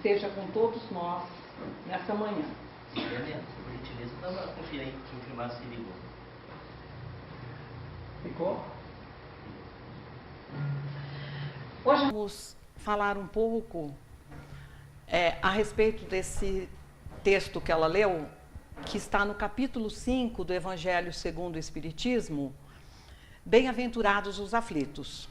esteja com todos nós nessa manhã. Por gentileza, dá uma conferência aí, confirmar se ligou. Ficou? Hoje vamos falar um pouco a respeito desse texto que ela leu, que está no capítulo 5 do Evangelho segundo o Espiritismo, Bem-aventurados os aflitos.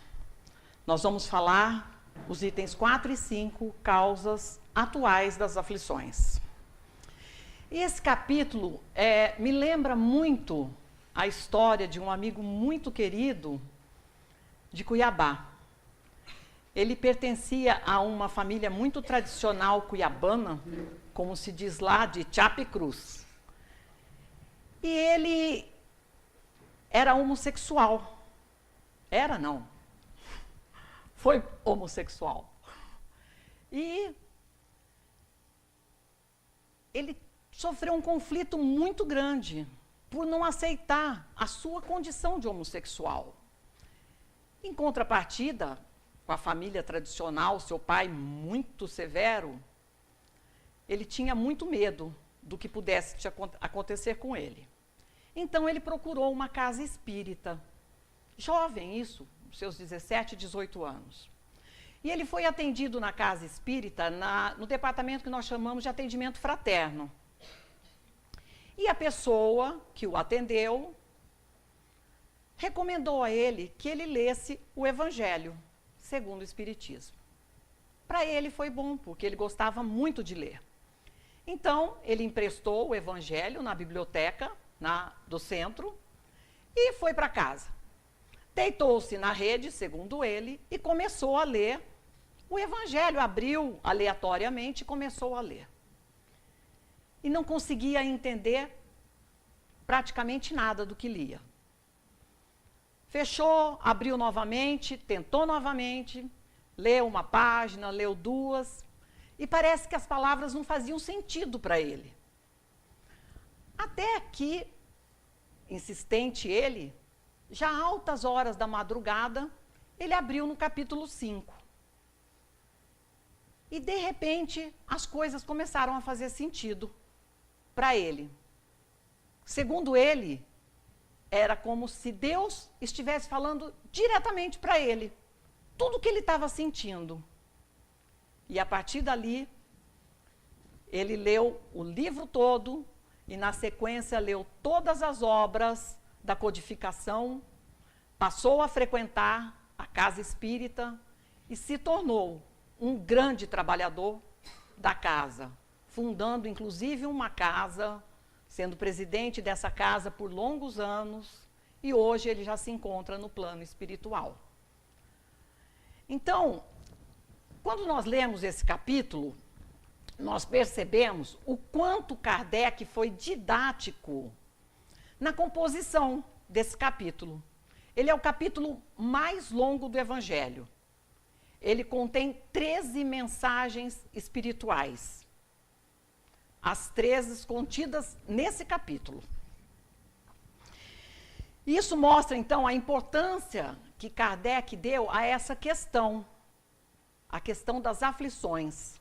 Nós vamos falar os itens 4 e 5, causas atuais das aflições. E esse capítulo me lembra muito a história de um amigo muito querido de Cuiabá. Ele pertencia a uma família muito tradicional cuiabana, como se diz lá, de Chapecruz. E ele era homossexual. Era, não. Foi homossexual. E ele sofreu um conflito muito grande por não aceitar a sua condição de homossexual. Em contrapartida, com a família tradicional, seu pai muito severo, ele tinha muito medo do que pudesse acontecer com ele. Então, ele procurou uma casa espírita, jovem isso, seus 17, 18 anos. E ele foi atendido na casa espírita, no departamento que nós chamamos de atendimento fraterno. E a pessoa que o atendeu recomendou a ele que ele lesse o Evangelho segundo o Espiritismo. Para ele foi bom, porque ele gostava muito de ler. Então, ele emprestou o Evangelho na biblioteca do centro e foi para casa. Deitou-se na rede, segundo ele, e começou a ler o Evangelho. Abriu aleatoriamente e começou a ler. E não conseguia entender praticamente nada do que lia. Fechou, abriu novamente, tentou novamente, leu uma página, leu duas, e parece que as palavras não faziam sentido para ele. Até que, insistente ele, já altas horas da madrugada, ele abriu no capítulo 5. E, de repente, as coisas começaram a fazer sentido para ele. Segundo ele, era como se Deus estivesse falando diretamente para ele, tudo o que ele estava sentindo. E a partir dali, ele leu o livro todo e, na sequência, leu todas as obras da codificação, passou a frequentar a casa espírita e se tornou um grande trabalhador da casa, fundando, inclusive, uma casa, sendo presidente dessa casa por longos anos, e hoje ele já se encontra no plano espiritual. Então, quando nós lemos esse capítulo, nós percebemos o quanto Kardec foi didático na composição desse capítulo. Ele é o capítulo mais longo do Evangelho. Ele contém 13 mensagens espirituais. As 13 contidas nesse capítulo. Isso mostra, então, a importância que Kardec deu a essa questão, a questão das aflições,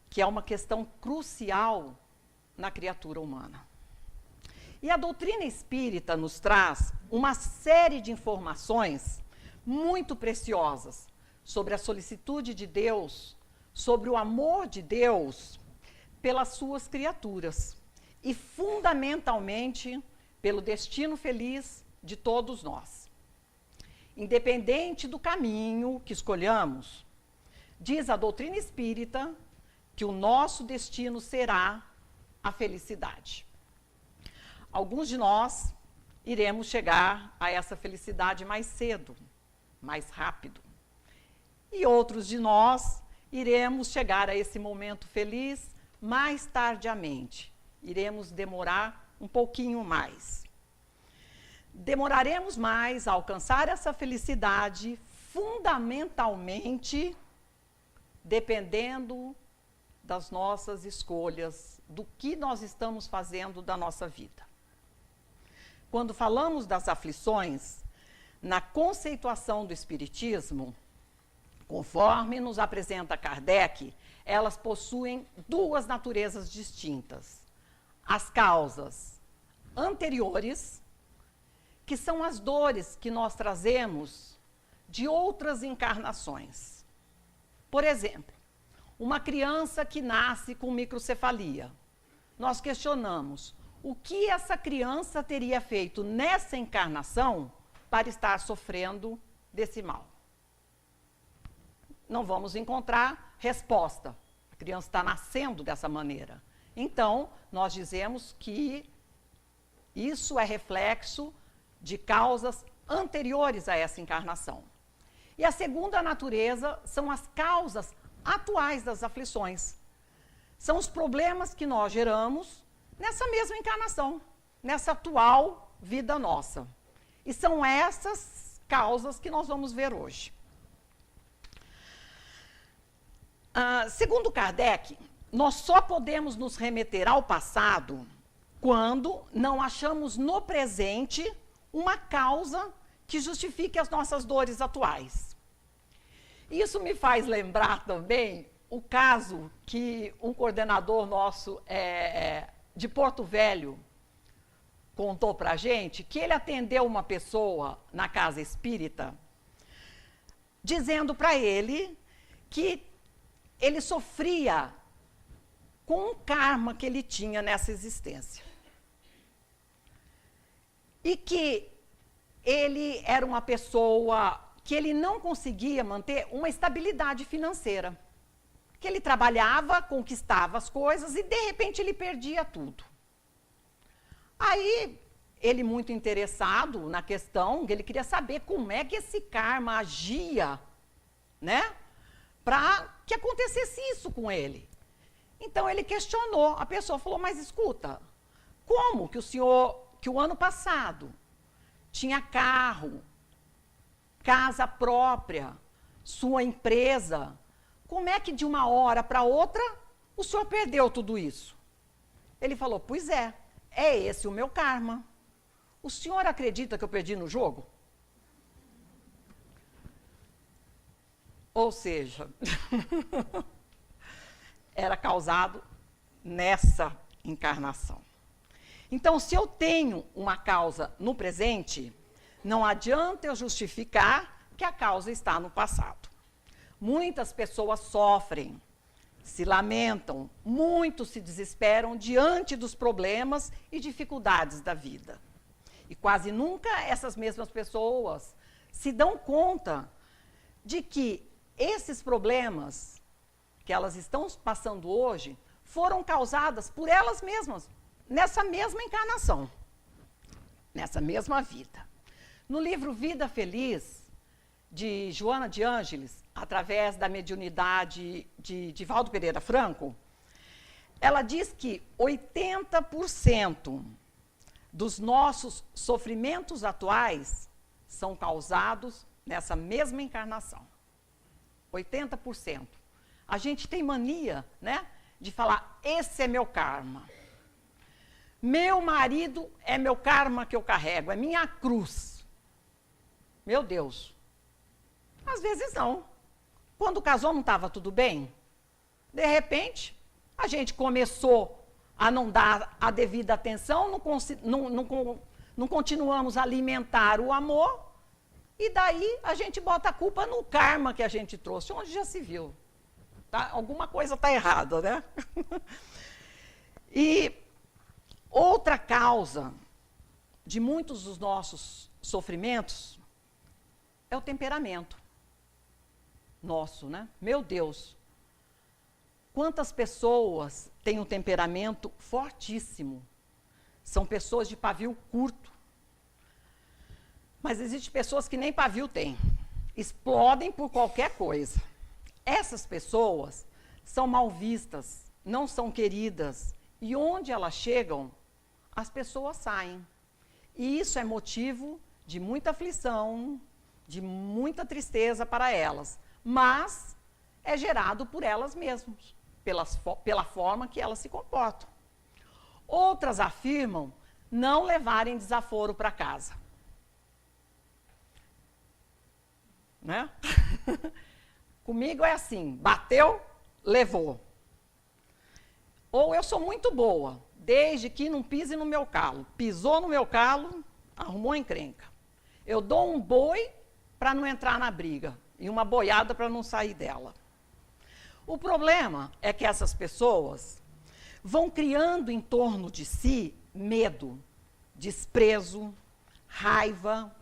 que é uma questão crucial na criatura humana. E a doutrina espírita nos traz uma série de informações muito preciosas sobre a solicitude de Deus, sobre o amor de Deus pelas suas criaturas e, fundamentalmente, pelo destino feliz de todos nós. Independente do caminho que escolhamos, diz a doutrina espírita que o nosso destino será a felicidade. Alguns de nós iremos chegar a essa felicidade mais cedo, mais rápido. E outros de nós iremos chegar a esse momento feliz mais tardiamente. Iremos demorar um pouquinho mais. Demoraremos mais a alcançar essa felicidade, fundamentalmente, dependendo das nossas escolhas, do que nós estamos fazendo da nossa vida. Quando falamos das aflições, na conceituação do Espiritismo, Conforme nos apresenta Kardec, elas possuem duas naturezas distintas. As causas anteriores, que são as dores que nós trazemos de outras encarnações. Por exemplo, uma criança que nasce com microcefalia. Nós questionamos o que essa criança teria feito nessa encarnação para estar sofrendo desse mal. Não vamos encontrar resposta. A criança está nascendo dessa maneira. Então, nós dizemos que isso é reflexo de causas anteriores a essa encarnação. E a segunda natureza são as causas atuais das aflições. São os problemas que nós geramos nessa mesma encarnação, nessa atual vida nossa. E são essas causas que nós vamos ver hoje. Segundo Kardec, nós só podemos nos remeter ao passado quando não achamos no presente uma causa que justifique as nossas dores atuais. Isso me faz lembrar também o caso que um coordenador nosso de Porto Velho contou para a gente, que ele atendeu uma pessoa na casa espírita, dizendo para ele que ele sofria com um karma que ele tinha nessa existência. E que ele era uma pessoa que ele não conseguia manter uma estabilidade financeira. Que ele trabalhava, conquistava as coisas e, de repente, ele perdia tudo. Aí, ele muito interessado na questão, ele queria saber como é que esse karma agia, né? Para que acontecesse isso com ele. Então, ele questionou. A pessoa falou, mas escuta, como que o senhor, que o ano passado tinha carro, casa própria, sua empresa, como é que de uma hora para outra o senhor perdeu tudo isso? Ele falou, pois é esse o meu karma. O senhor acredita que eu perdi no jogo? Ou seja, era causado nessa encarnação. Então, se eu tenho uma causa no presente, não adianta eu justificar que a causa está no passado. Muitas pessoas sofrem, se lamentam, muitos se desesperam diante dos problemas e dificuldades da vida. E quase nunca essas mesmas pessoas se dão conta de que esses problemas que elas estão passando hoje foram causadas por elas mesmas, nessa mesma encarnação, nessa mesma vida. No livro Vida Feliz, de Joana de Ângeles, através da mediunidade de Divaldo Pereira Franco, ela diz que 80% dos nossos sofrimentos atuais são causados nessa mesma encarnação. 80%. A gente tem mania, né, de falar, esse é meu karma. Meu marido é meu karma que eu carrego, é minha cruz. Meu Deus. Às vezes não. Quando casou não estava tudo bem? De repente, a gente começou a não dar a devida atenção, não continuamos a alimentar o amor, e daí a gente bota a culpa no karma que a gente trouxe, onde já se viu. Tá? Alguma coisa está errada, né? E outra causa de muitos dos nossos sofrimentos é o temperamento nosso, né? Meu Deus, quantas pessoas têm um temperamento fortíssimo? São pessoas de pavio curto. Mas existem pessoas que nem pavio têm. Explodem por qualquer coisa. Essas pessoas são mal vistas, não são queridas. E onde elas chegam, as pessoas saem. E isso é motivo de muita aflição, de muita tristeza para elas. Mas é gerado por elas mesmas, pela forma que elas se comportam. Outras afirmam não levarem desaforo para casa. Né? Comigo é assim, bateu, levou. Ou eu sou muito boa, desde que não pise no meu calo. Pisou no meu calo, arrumou encrenca. Eu dou um boi para não entrar na briga e uma boiada para não sair dela. O problema é que essas pessoas vão criando em torno de si medo, desprezo, raiva,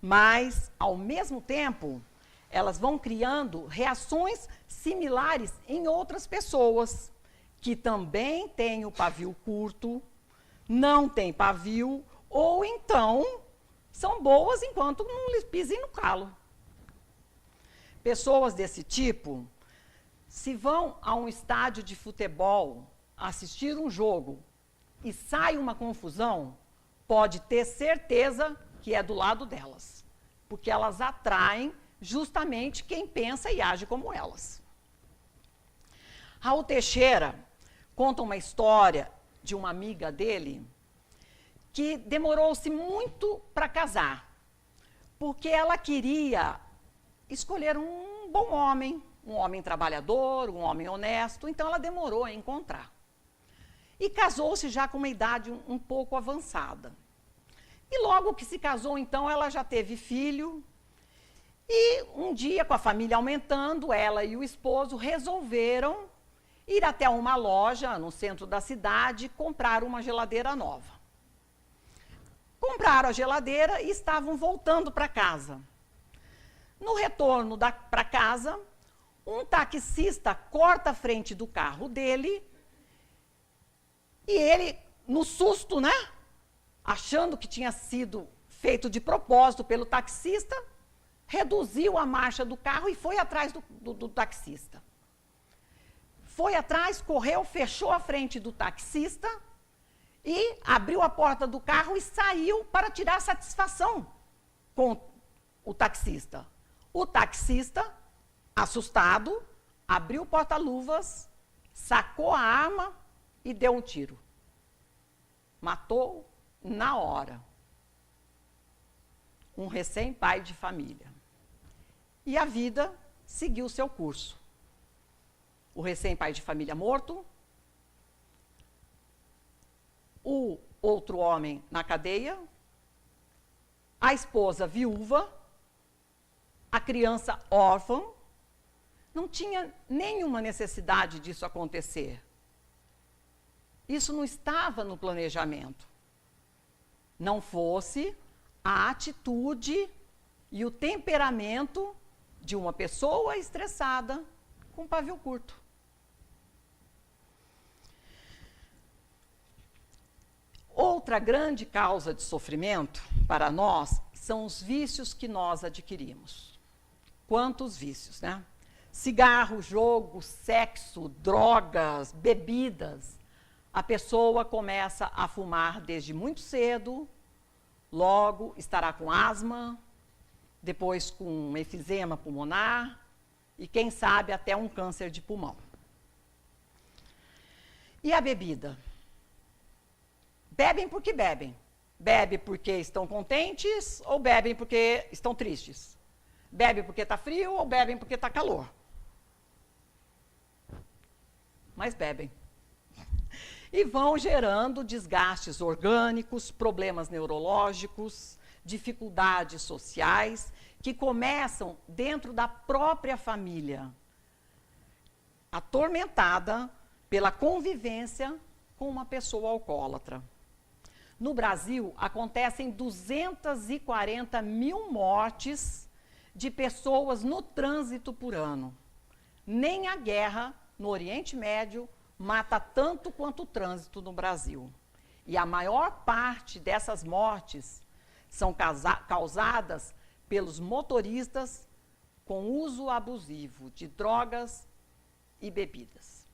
mas, ao mesmo tempo, elas vão criando reações similares em outras pessoas, que também têm o pavio curto, não têm pavio, ou então são boas enquanto não lhes pisem no calo. Pessoas desse tipo, se vão a um estádio de futebol assistir um jogo e sai uma confusão, pode ter certeza que é do lado delas, porque elas atraem justamente quem pensa e age como elas. Raul Teixeira conta uma história de uma amiga dele que demorou-se muito para casar, porque ela queria escolher um bom homem, um homem trabalhador, um homem honesto, então ela demorou a encontrar. E casou-se já com uma idade um pouco avançada. E logo que se casou, então, ela já teve filho. E um dia, com a família aumentando, ela e o esposo resolveram ir até uma loja no centro da cidade comprar uma geladeira nova. Compraram a geladeira e estavam voltando para casa. No retorno para casa, um taxista corta a frente do carro dele e ele, no susto, né, achando que tinha sido feito de propósito pelo taxista, reduziu a marcha do carro e foi atrás do taxista. Foi atrás, correu, fechou a frente do taxista e abriu a porta do carro e saiu para tirar satisfação com o taxista. O taxista, assustado, abriu o porta-luvas, sacou a arma e deu um tiro. Matou na hora um recém-pai de família. E a vida seguiu seu curso. O recém-pai de família morto, o outro homem na cadeia, a esposa viúva, a criança órfã. Não tinha nenhuma necessidade disso acontecer. Isso não estava no planejamento. Não fosse a atitude e o temperamento de uma pessoa estressada com pavio curto. Outra grande causa de sofrimento para nós são os vícios que nós adquirimos. Quantos vícios, né? Cigarro, jogo, sexo, drogas, bebidas. A pessoa começa a fumar desde muito cedo, logo estará com asma, depois com efizema pulmonar e, quem sabe, até um câncer de pulmão. E a bebida? Bebem porque bebem. Bebem porque estão contentes ou bebem porque estão tristes? Bebem porque está frio ou bebem porque está calor? Mas bebem. E vão gerando desgastes orgânicos, problemas neurológicos, dificuldades sociais, que começam dentro da própria família, atormentada pela convivência com uma pessoa alcoólatra. No Brasil, acontecem 240 mil mortes de pessoas no trânsito por ano. Nem a guerra no Oriente Médio mata tanto quanto o trânsito no Brasil. E a maior parte dessas mortes são causadas pelos motoristas com uso abusivo de drogas e bebidas.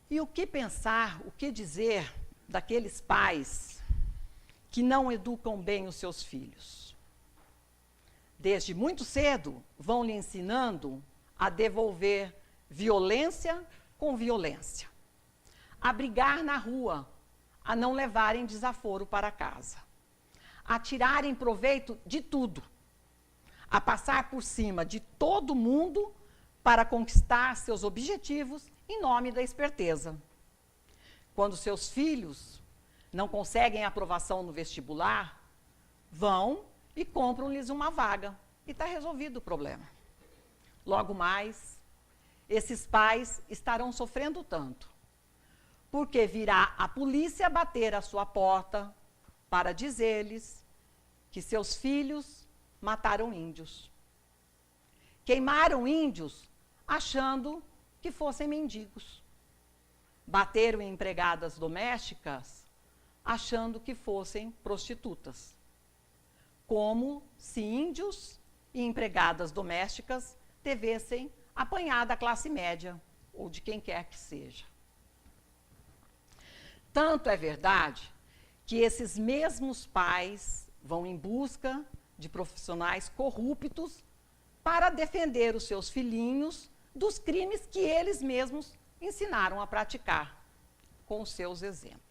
E o que pensar, o que dizer daqueles pais que não educam bem os seus filhos? Desde muito cedo, vão lhe ensinando a devolver violência com violência, a brigar na rua, a não levarem desaforo para casa, a tirarem proveito de tudo, a passar por cima de todo mundo para conquistar seus objetivos em nome da esperteza. Quando seus filhos não conseguem aprovação no vestibular, vão e compram-lhes uma vaga e está resolvido o problema. Logo mais, esses pais estarão sofrendo tanto, porque virá a polícia bater à sua porta para dizer-lhes que seus filhos mataram índios. Queimaram índios achando que fossem mendigos. Bateram em empregadas domésticas achando que fossem prostitutas. Como se índios e empregadas domésticas devessem apanhar da classe média ou de quem quer que seja. Tanto é verdade que esses mesmos pais vão em busca de profissionais corruptos para defender os seus filhinhos dos crimes que eles mesmos ensinaram a praticar com os seus exemplos.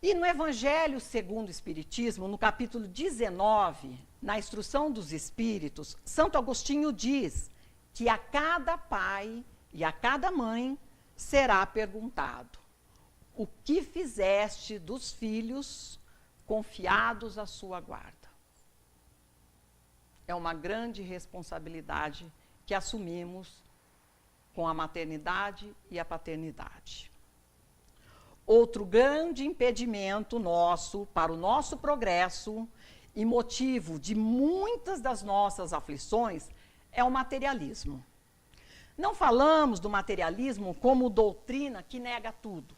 E no Evangelho segundo o Espiritismo, no capítulo 19, na Instrução dos Espíritos, Santo Agostinho diz que a cada pai e a cada mãe será perguntado: o que fizeste dos filhos confiados à sua guarda? É uma grande responsabilidade que assumimos com a maternidade e a paternidade. Outro grande impedimento nosso para o nosso progresso e motivo de muitas das nossas aflições é o materialismo. Não falamos do materialismo como doutrina que nega tudo.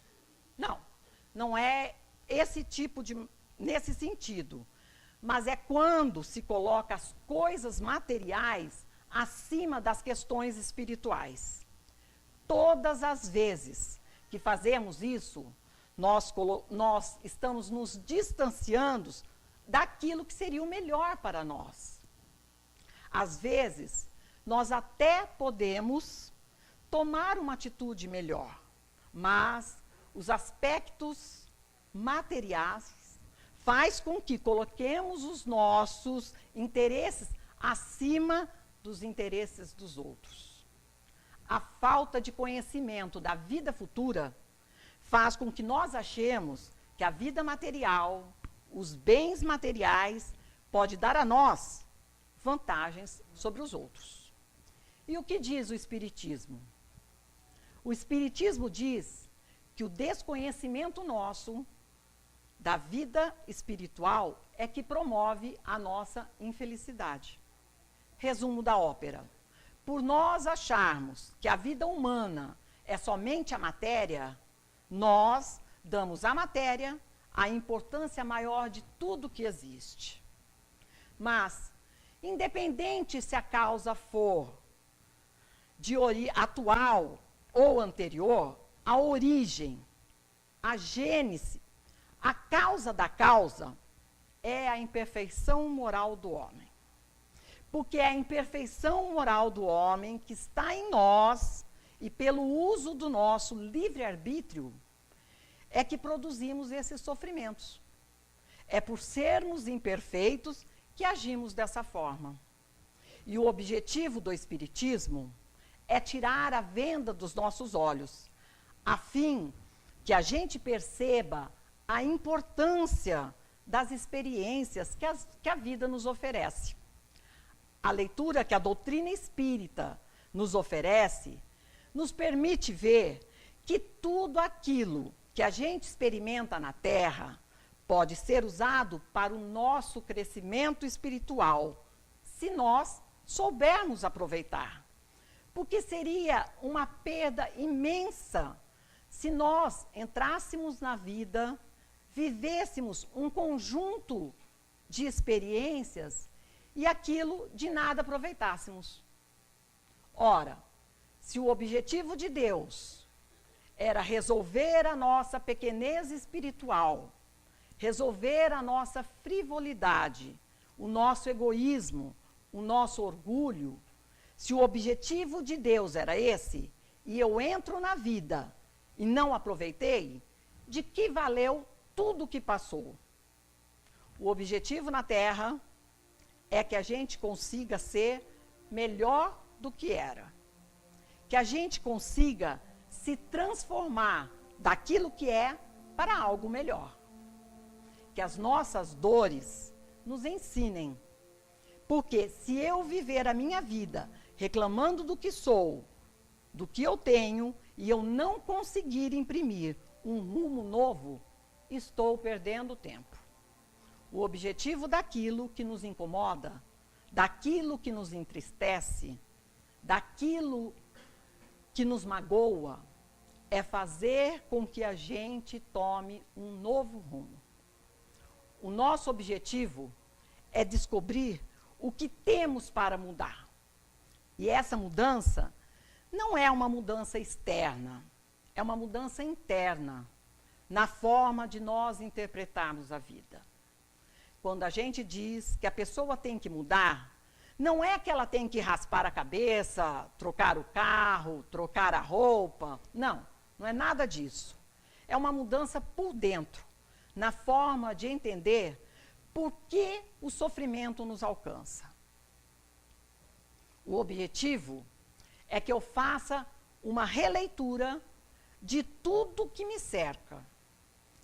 Não, não é nesse sentido. Mas é quando se coloca as coisas materiais acima das questões espirituais. Todas as vezes que fazemos isso, nós estamos nos distanciando daquilo que seria o melhor para nós. Às vezes, nós até podemos tomar uma atitude melhor, mas os aspectos materiais faz com que coloquemos os nossos interesses acima dos interesses dos outros. A falta de conhecimento da vida futura faz com que nós achemos que a vida material, os bens materiais, pode dar a nós vantagens sobre os outros. E o que diz o Espiritismo? O Espiritismo diz que o desconhecimento nosso da vida espiritual é que promove a nossa infelicidade. Resumo da ópera: por nós acharmos que a vida humana é somente a matéria, nós damos à matéria a importância maior de tudo que existe. Mas, independente se a causa for atual ou anterior, a origem, a gênese, a causa da causa é a imperfeição moral do homem. Porque é a imperfeição moral do homem que está em nós e pelo uso do nosso livre-arbítrio é que produzimos esses sofrimentos. É por sermos imperfeitos que agimos dessa forma. E o objetivo do Espiritismo é tirar a venda dos nossos olhos, a fim que a gente perceba a importância das experiências que a vida nos oferece. A leitura que a doutrina espírita nos oferece nos permite ver que tudo aquilo que a gente experimenta na Terra pode ser usado para o nosso crescimento espiritual, se nós soubermos aproveitar. Porque seria uma perda imensa se nós entrássemos na vida, vivêssemos um conjunto de experiências e aquilo de nada aproveitássemos. Ora, se o objetivo de Deus era resolver a nossa pequenez espiritual, resolver a nossa frivolidade, o nosso egoísmo, o nosso orgulho, se o objetivo de Deus era esse, e eu entro na vida e não aproveitei, de que valeu tudo o que passou? O objetivo na Terra é que a gente consiga ser melhor do que era. Que a gente consiga se transformar daquilo que é para algo melhor. Que as nossas dores nos ensinem. Porque se eu viver a minha vida reclamando do que sou, do que eu tenho, e eu não conseguir imprimir um rumo novo, estou perdendo tempo. O objetivo daquilo que nos incomoda, daquilo que nos entristece, daquilo que nos magoa, é fazer com que a gente tome um novo rumo. O nosso objetivo é descobrir o que temos para mudar. E essa mudança não é uma mudança externa, é uma mudança interna, na forma de nós interpretarmos a vida. Quando a gente diz que a pessoa tem que mudar, não é que ela tem que raspar a cabeça, trocar o carro, trocar a roupa. Não, não é nada disso. É uma mudança por dentro, na forma de entender por que o sofrimento nos alcança. O objetivo é que eu faça uma releitura de tudo que me cerca,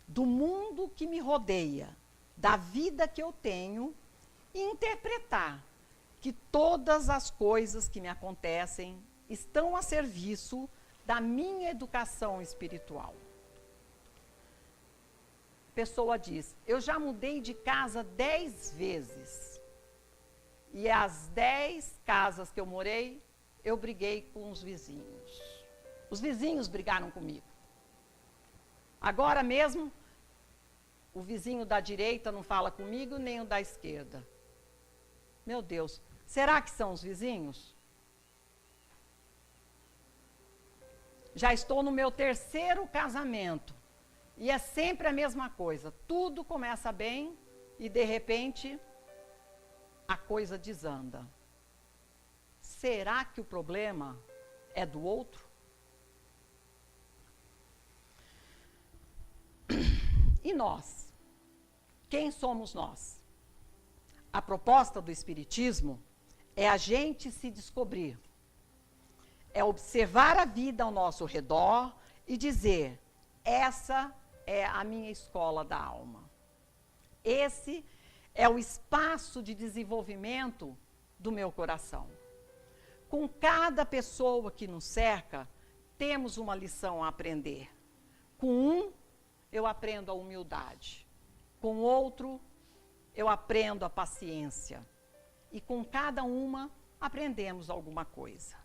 do mundo que me rodeia, da vida que eu tenho, e interpretar que todas as coisas que me acontecem estão a serviço da minha educação espiritual. A pessoa diz, eu já mudei de casa 10 vezes. E as 10 casas que eu morei, eu briguei com os vizinhos. Os vizinhos brigaram comigo. Agora mesmo, o vizinho da direita não fala comigo, nem o da esquerda. Meu Deus, será que são os vizinhos? Já estou no meu 3º casamento. E é sempre a mesma coisa. Tudo começa bem e, de repente, a coisa desanda. Será que o problema é do outro? E nós? Quem somos nós? A proposta do Espiritismo é a gente se descobrir. É observar a vida ao nosso redor e dizer, essa é a minha escola da alma. Esse é o espaço de desenvolvimento do meu coração. Com cada pessoa que nos cerca, temos uma lição a aprender. Com um, eu aprendo a humildade. Com outro, eu aprendo a paciência. E com cada uma, aprendemos alguma coisa.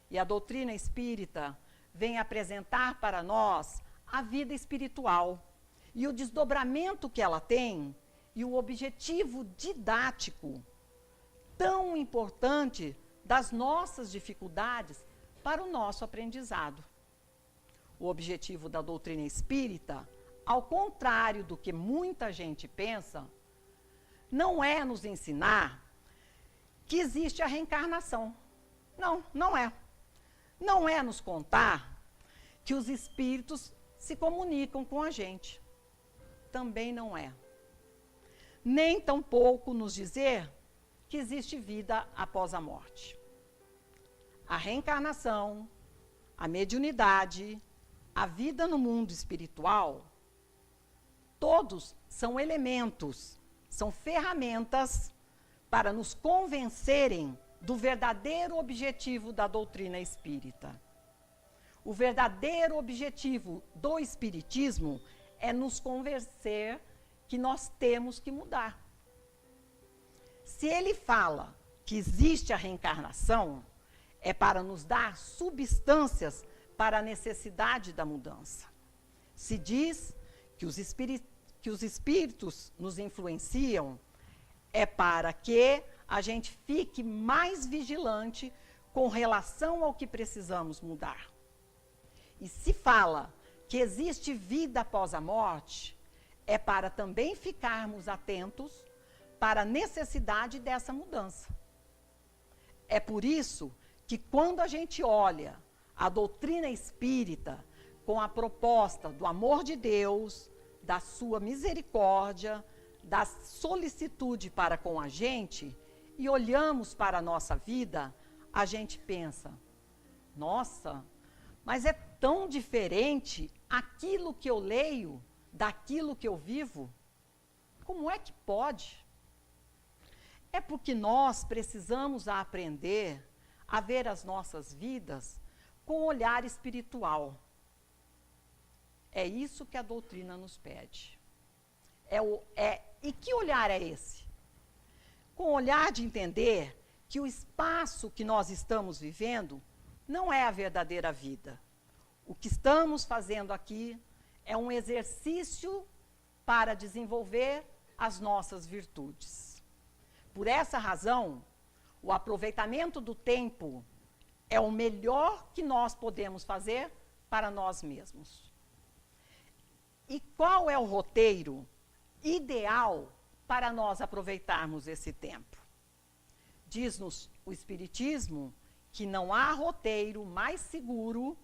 E a doutrina espírita vem apresentar para nós a vida espiritual e o desdobramento que ela tem e o objetivo didático tão importante das nossas dificuldades para o nosso aprendizado. O objetivo da doutrina espírita, ao contrário do que muita gente pensa, não é nos ensinar que existe a reencarnação. Não, não é. Não é nos contar que os espíritos se comunicam com a gente. Também não é. Nem tampouco nos dizer que existe vida após a morte. A reencarnação, a mediunidade, a vida no mundo espiritual, todos são elementos, são ferramentas para nos convencerem do verdadeiro objetivo da doutrina espírita. O verdadeiro objetivo do espiritismo é nos convencer que nós temos que mudar. Se ele fala que existe a reencarnação, é para nos dar substâncias para a necessidade da mudança. Se diz que os espíritos nos influenciam, é para que a gente fique mais vigilante com relação ao que precisamos mudar. E se fala que existe vida após a morte, é para também ficarmos atentos para a necessidade dessa mudança. É por isso que quando a gente olha a doutrina espírita com a proposta do amor de Deus, da sua misericórdia, da solicitude para com a gente, e olhamos para a nossa vida, a gente pensa, nossa, mas é tão diferente aquilo que eu leio daquilo que eu vivo? Como é que pode? É porque nós precisamos aprender a ver as nossas vidas com um olhar espiritual. É isso que a doutrina nos pede. E que olhar é esse? Com o olhar de entender que o espaço que nós estamos vivendo não é a verdadeira vida. O que estamos fazendo aqui é um exercício para desenvolver as nossas virtudes. Por essa razão, o aproveitamento do tempo é o melhor que nós podemos fazer para nós mesmos. E qual é o roteiro ideal para nós aproveitarmos esse tempo? Diz-nos o Espiritismo que não há roteiro mais seguro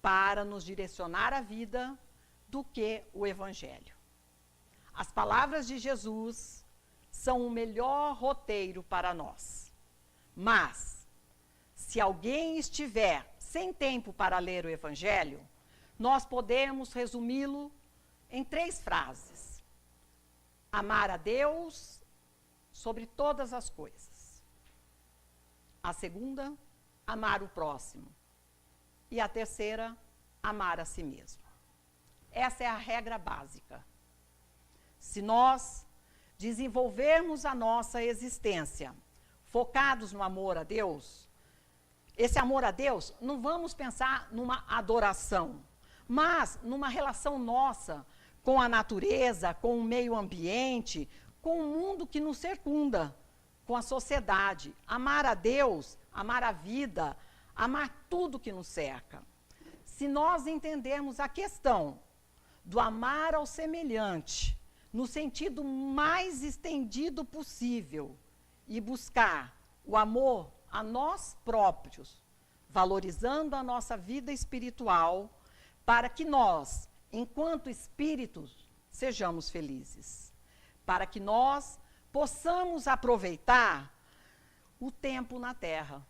para nos direcionar a vida do que o Evangelho. As palavras de Jesus são o melhor roteiro para nós. Mas, se alguém estiver sem tempo para ler o Evangelho, nós podemos resumi-lo em 3 frases. Amar a Deus sobre todas as coisas. A segunda, amar o próximo. E a terceira, amar a si mesmo. Essa é a regra básica. Se nós desenvolvermos a nossa existência focados no amor a Deus, esse amor a Deus, não vamos pensar numa adoração, mas numa relação nossa com a natureza, com o meio ambiente, com o mundo que nos circunda, com a sociedade. Amar a Deus, amar a vida, amar tudo que nos cerca. Se nós entendermos a questão do amar ao semelhante, no sentido mais estendido possível, e buscar o amor a nós próprios, valorizando a nossa vida espiritual, para que nós, enquanto espíritos, sejamos felizes. Para que nós possamos aproveitar o tempo na Terra.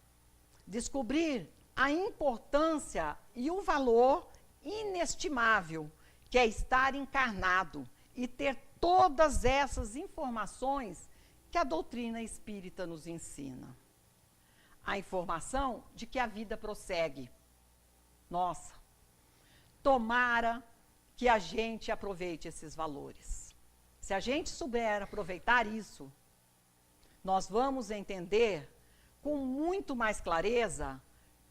Descobrir a importância e o valor inestimável que é estar encarnado e ter todas essas informações que a doutrina espírita nos ensina. A informação de que a vida prossegue. Nossa, tomara que a gente aproveite esses valores. Se a gente souber aproveitar isso, nós vamos entender com muito mais clareza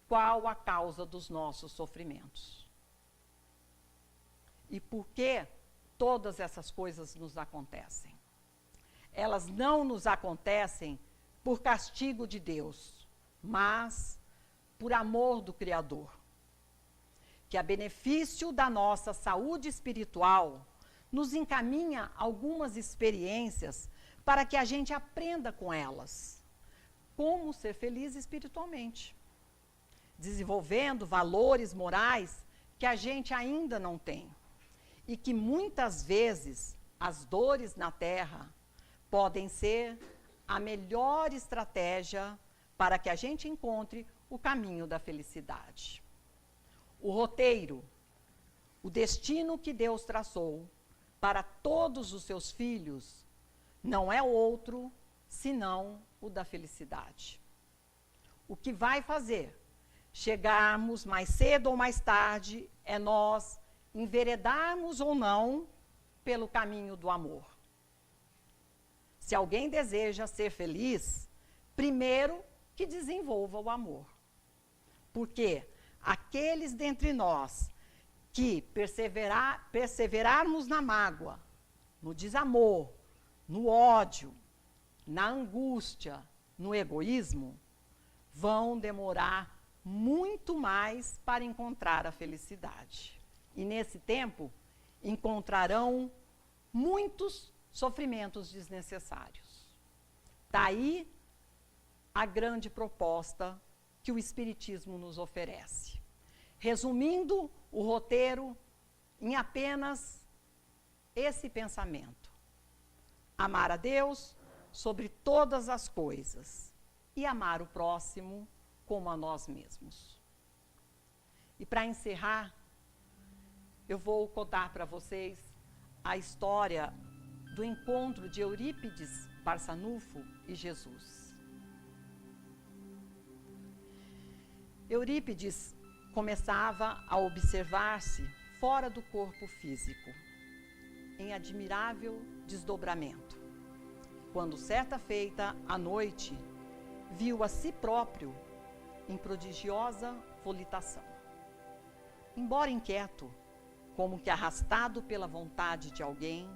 qual a causa dos nossos sofrimentos. E por que todas essas coisas nos acontecem. Elas não nos acontecem por castigo de Deus, mas por amor do Criador. Que a benefício da nossa saúde espiritual nos encaminha algumas experiências para que a gente aprenda com elas como ser feliz espiritualmente, desenvolvendo valores morais que a gente ainda não tem e que muitas vezes as dores na Terra podem ser a melhor estratégia para que a gente encontre o caminho da felicidade. O roteiro, o destino que Deus traçou para todos os seus filhos não é outro senão o da felicidade. O que vai fazer chegarmos mais cedo ou mais tarde é nós enveredarmos ou não pelo caminho do amor. Se alguém deseja ser feliz, primeiro que desenvolva o amor. Porque aqueles dentre nós que perseverarmos na mágoa, no desamor, no ódio, na angústia, no egoísmo, vão demorar muito mais para encontrar a felicidade. E nesse tempo, encontrarão muitos sofrimentos desnecessários. Daí a grande proposta que o Espiritismo nos oferece. Resumindo o roteiro em apenas esse pensamento. Amar a Deus sobre todas as coisas e amar o próximo como a nós mesmos. E para encerrar, eu vou contar para vocês a história do encontro de Eurípides Barçanufo e Jesus. Eurípides começava a observar-se fora do corpo físico, em admirável desdobramento, quando certa feita à noite viu a si próprio em prodigiosa volitação. Embora inquieto, como que arrastado pela vontade de alguém,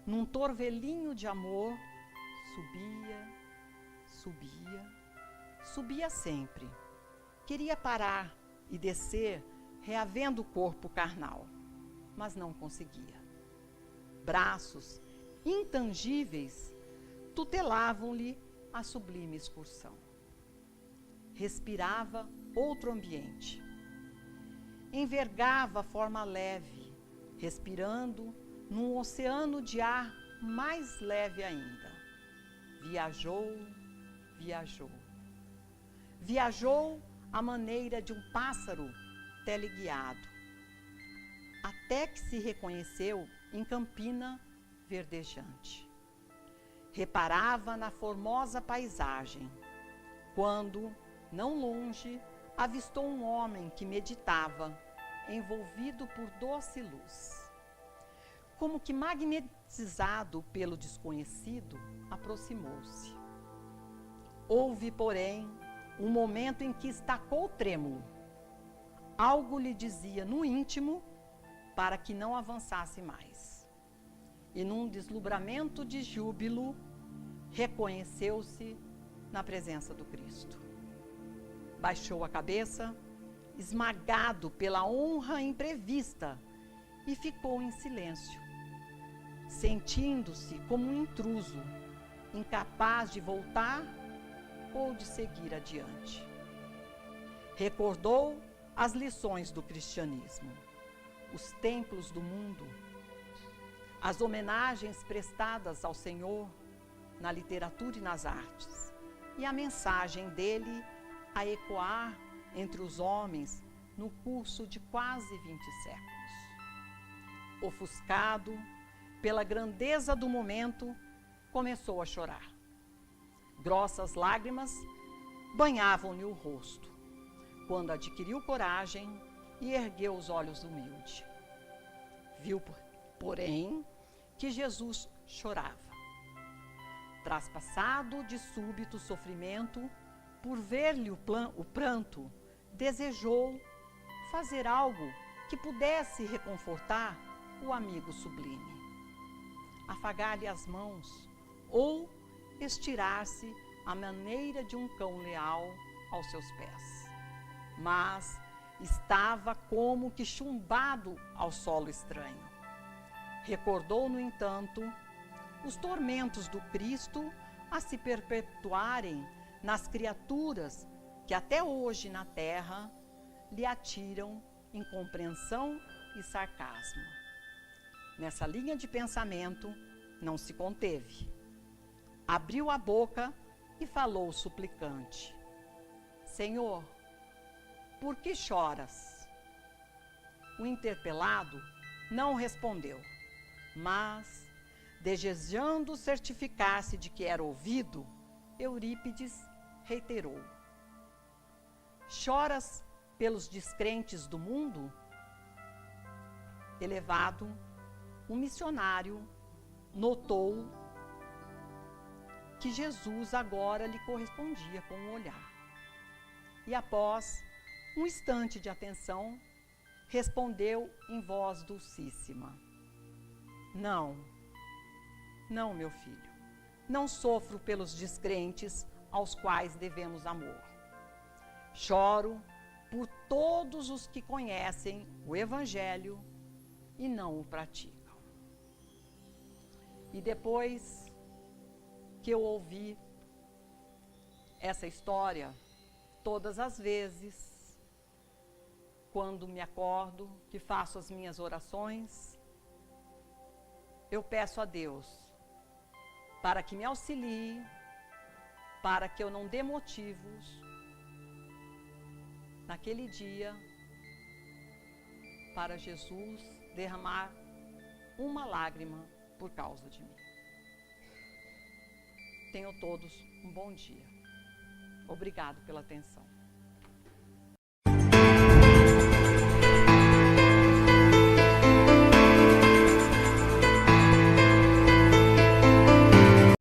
num torvelinho de amor, subia sempre. Queria parar e descer, reavendo o corpo carnal, mas não conseguia. Braços intangíveis tutelavam-lhe a sublime excursão. Respirava outro ambiente. Envergava a forma leve, respirando num oceano de ar mais leve ainda. Viajou à maneira de um pássaro teleguiado, até que se reconheceu em campina verdejante. Reparava na formosa paisagem, quando, não longe, avistou um homem que meditava, envolvido por doce luz. Como que magnetizado pelo desconhecido, aproximou-se. Houve, porém, um momento em que estacou trêmulo. Algo lhe dizia no íntimo para que não avançasse mais. E num deslumbramento de júbilo, reconheceu-se na presença do Cristo. Baixou a cabeça, esmagado pela honra imprevista, e ficou em silêncio, sentindo-se como um intruso, incapaz de voltar ou de seguir adiante. Recordou as lições do cristianismo, os templos do mundo, as homenagens prestadas ao Senhor na literatura e nas artes, e a mensagem dele a ecoar entre os homens no curso de quase 20 séculos. Ofuscado pela grandeza do momento, começou a chorar. Grossas lágrimas banhavam-lhe o rosto, quando adquiriu coragem e ergueu os olhos humilde. Viu, porém, que Jesus chorava. Traspassado de súbito sofrimento, por ver-lhe o pranto, desejou fazer algo que pudesse reconfortar o amigo sublime. Afagar-lhe as mãos ou estirar-se à maneira de um cão leal aos seus pés. Mas estava como que chumbado ao solo estranho. Recordou, no entanto, os tormentos do Cristo a se perpetuarem nas criaturas que até hoje na terra lhe atiram incompreensão e sarcasmo. Nessa linha de pensamento, não se conteve. Abriu a boca e falou suplicante: Senhor, por que choras? O interpelado não respondeu, mas, desejando certificar-se de que era ouvido, Eurípides reiterou: choras pelos descrentes do mundo? Elevado, um missionário notou que Jesus agora lhe correspondia com um olhar. E após um instante de atenção, respondeu em voz dulcíssima: Não, meu filho, não sofro pelos descrentes aos quais devemos amor. Choro por todos os que conhecem o Evangelho e não o praticam. E depois que eu ouvi essa história, todas as vezes, quando me acordo, que faço as minhas orações, eu peço a Deus para que me auxilie, para que eu não dê motivos naquele dia para Jesus derramar uma lágrima por causa de mim. Tenham todos um bom dia. Obrigado pela atenção.